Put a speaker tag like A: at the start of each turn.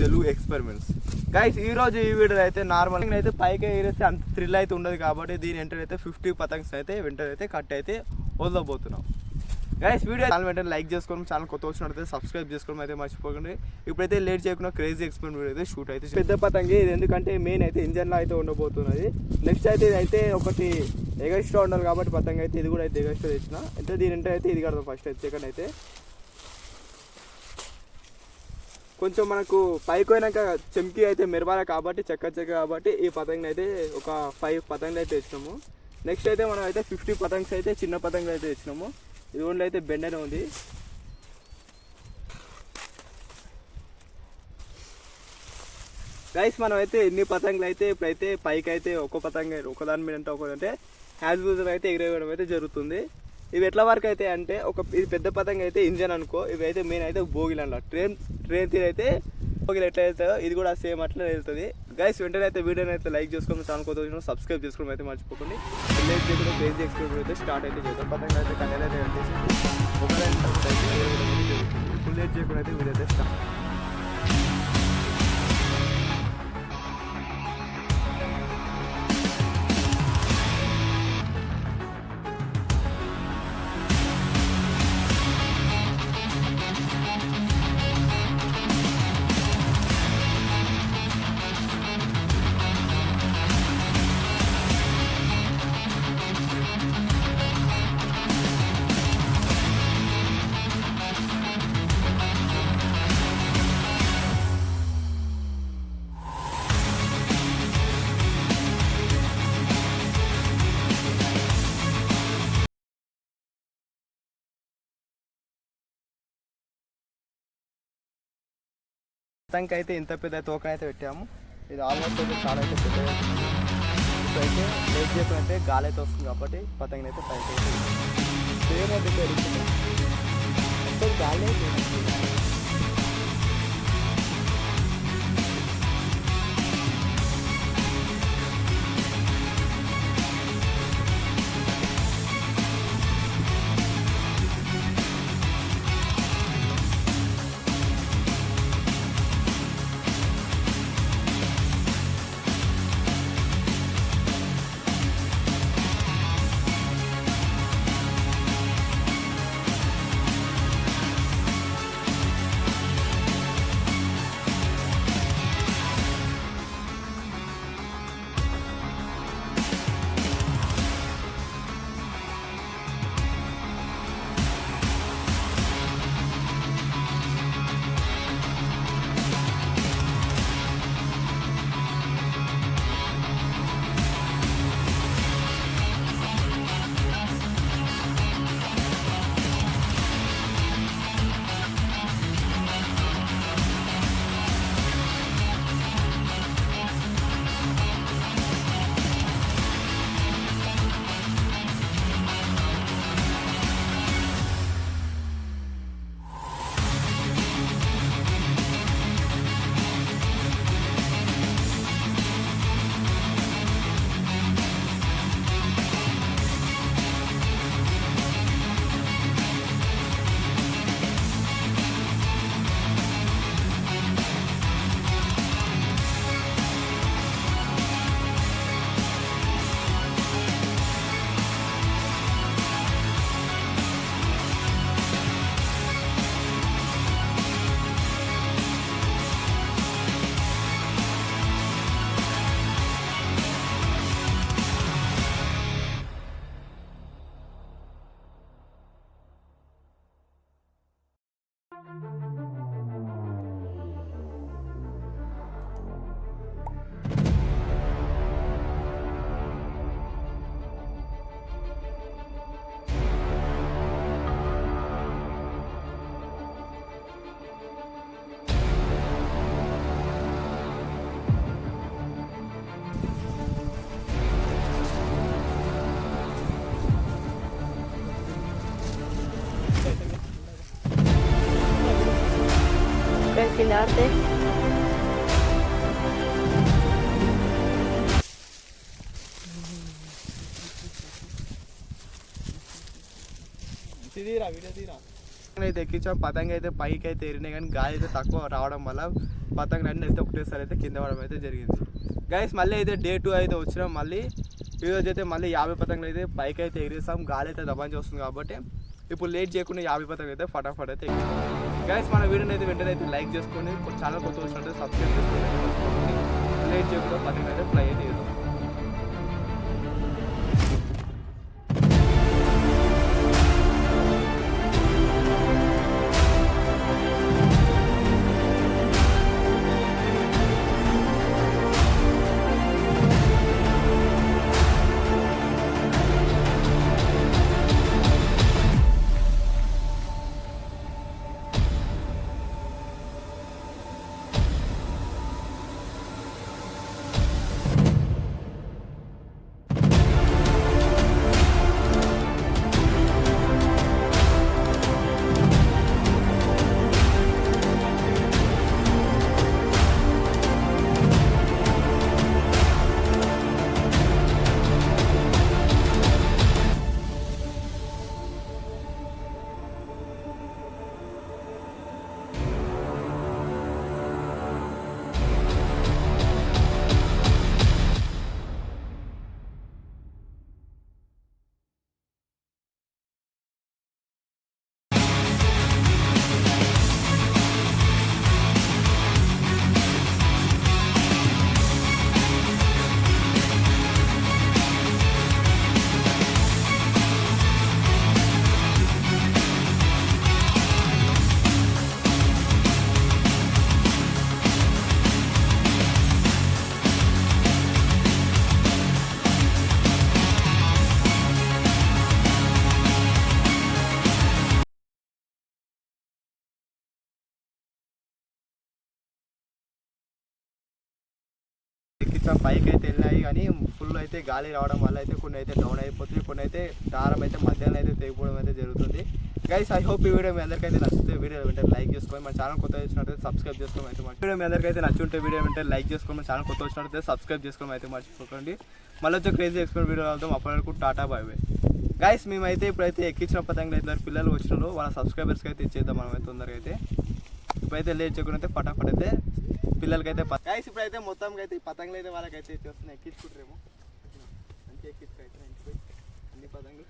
A: Telugu experiments. Guys ఈ రోజు ఈ వీడియో అయితే నార్మల్ అయితే పైకి ఎగిరేస్తే అంత థ్రిల్ అయితే ఉండదు కాబట్టి దీని వెంటనే అయితే 50 పతంగ్స్ అయితే వెంటనే అయితే కట్ అయితే వదలబోతున్నాం. గైస్ వీడియో ఛానల్ వెంటనే లైక్ చేసుకోవడం, ఛానల్ కొత్త వచ్చినట్లయితే సబ్స్క్రైబ్ చేసుకోవడం అయితే మర్చిపోకండి. ఇప్పుడైతే లేట్ చేయకుండా క్రేజీ ఎక్స్పెరిమెంట్ వీడియో అయితే షూట్ అయితే పెద్ద పతంగి ఇది, ఎందుకంటే మెయిన్ అయితే ఇంజన్లో అయితే ఉండబోతున్నది. నెక్స్ట్ అయితే ఇది అయితే ఒకటి ఎగస్ట్రా ఉండాలి కాబట్టి పతంగి అయితే ఇది కూడా అయితే ఎగస్ట్రా తెచ్చిన అంటే దీని అంటే అయితే ఇది కడదాం ఫస్ట్ అయితే. సెకండ్ అయితే కొంచెం మనకు పైకి పోయినాక చెంకి అయితే మెరవాలి కాబట్టి చెక్క కాబట్టి ఈ పతంగిని అయితే ఒక 5 పతంగులు అయితే తెచ్చినాము. నెక్స్ట్ అయితే మనం అయితే 50 పతంగ్స్ అయితే చిన్న పతంగులు అయితే తెచ్చినాము. ఇది ఓన్లీ అయితే బెండనే ఉంది. గైస్ మనం అయితే ఎన్ని పతంగులు అయితే ఇప్పుడైతే పైకి అయితే ఒక పతంగ ఒకదాని మీద అంటే ఒకటంటే హ్యాజ్ యూజర్ అయితే ఎగిరేయడం అయితే జరుగుతుంది. ఇవి ఎట్లా వరకు అయితే అంటే ఇది పెద్ద పతంగ అయితే ఇంజన్ అనుకో, ఇవి అయితే మెయిన్ అయితే బోగిలు అన్నమాట. ట్రైన్ తీరు అయితే బోగిలు ఎట్లా వెళ్తాయో ఇది కూడా సేమ్ అట్లా వెళ్తుంది. గైస్ వెంటనే అయితే వీడియోని అయితే లైక్ చేసుకోండి, ఛానల్ కొత్త వచ్చిన సబ్స్క్రైబ్ చేసుకోవడం అయితే మర్చిపోకండి. విలేజ్ దగ్గర క్రేజీ ఎక్స్పెరిమెంట్ అయితే స్టార్ట్ అయితే చేద్దాం. పతంగ అయితే కన్నెల అయితే వచ్చేసి ఫుల్ లేట్ చేయకుండా అయితే వీడియో అయితే స్టార్ట్. పతంగి అయితే ఇంత పెద్ద తోక అయితే పెట్టాము. ఇది ఆల్మోస్ట్ అయితే చాలా అయితే పెద్దగా అవుతుంది. ఇప్పుడైతే లేట్ చేయకుంటే గాలి అయితే వస్తుంది కాబట్టి పతంగిని అయితే పైకి అయితే సేమ్ అయితే పెరుగుతుంది. గాలి అయితే
B: Quedarte.
A: Tira, mira, tira. అయితే ఎక్కించాం. పతంగ అయితే పైకి అయితే ఎరినాయి కానీ గాలి అయితే తక్కువ రావడం వల్ల పతంగులు అన్నీ అయితే ఒకటేసారి అయితే కింద పడడం అయితే జరిగింది. గైస్ మళ్ళీ అయితే డే 2 అయితే వచ్చినాం. మళ్ళీ ఈరోజు అయితే మళ్ళీ 50 పతంగులు అయితే పైకి అయితే ఎగిరేస్తాం. గాలి అయితే దబాంచి వస్తుంది కాబట్టి ఇప్పుడు లేట్ చేయకుండా 50 పతంగులు అయితే ఫటాఫట్ అయితే ఎగిరేస్తాం. గైస్ మన వీడియోని అయితే వెంటనే అయితే లైక్ చేసుకోండి, ఛానల్ కొత్త వచ్చినట్టు సబ్స్క్రైబ్ చేసుకోండి. లేట్ చేయకుండా పతంగులు అయితే ఫ్లై అయితే చేద్దాం. ఎక్కించాం. పైకి అయితే వెళ్ళినాయి కానీ ఫుల్ అయితే గాలి రావడం వల్ల అయితే కొన్ని అయితే డౌన్ అయిపోతుంది, కొన్ని అయితే దారం అయితే మధ్యాహ్నం అయితే తెగిపోవడం అయితే జరుగుతుంది. గైస్ ఐ హోప్ ఈ వీడియో మీ అందరికీ అయితే నచ్చితే వీడియో వెంటనే లైక్ చేసుకోండి, మన ఛానల్ కొత్త వచ్చినట్టు సబ్స్క్రైబ్ చేసుకోవడం అయితే వీడియో మీ అందరికీ అయితే నచ్చుంటే వీడియో వెంటనే లైక్ చేసుకోండి, మన ఛానల్ కొత్త వచ్చినట్టు సబ్స్క్రైబ్ చేసుకోవడం అయితే మర్చిపోకండి. మళ్ళీ వచ్చే క్రేజీ ఎక్స్పెరిమెంట్ వీడియో అవుతాం. అప్పటి వరకు టాటా బాయ్ బాయ్. గైస్ మేమైతే ఇప్పుడైతే ఎక్కించిన పతంగులు అయితే పిల్లలు వచ్చినారు, వాళ్ళ సబ్స్క్రైబర్స్కి అయితే ఇచ్చేద్దాం మనం అయితే తొందరగా అయితే. ఇప్పుడైతే లేట్ చేయకుండా అయితే ఫటాఫట్ అయితే పిల్లలకైతే గైస్ ఇప్పుడైతే మొత్తం అయితే పతంగులు అయితే వాళ్ళకైతే ఇచ్చేస్తున్నాయి, ఎక్కించుకుంటారేమో మంచిగా ఎక్కించుకైతే అన్ని పతంగులు.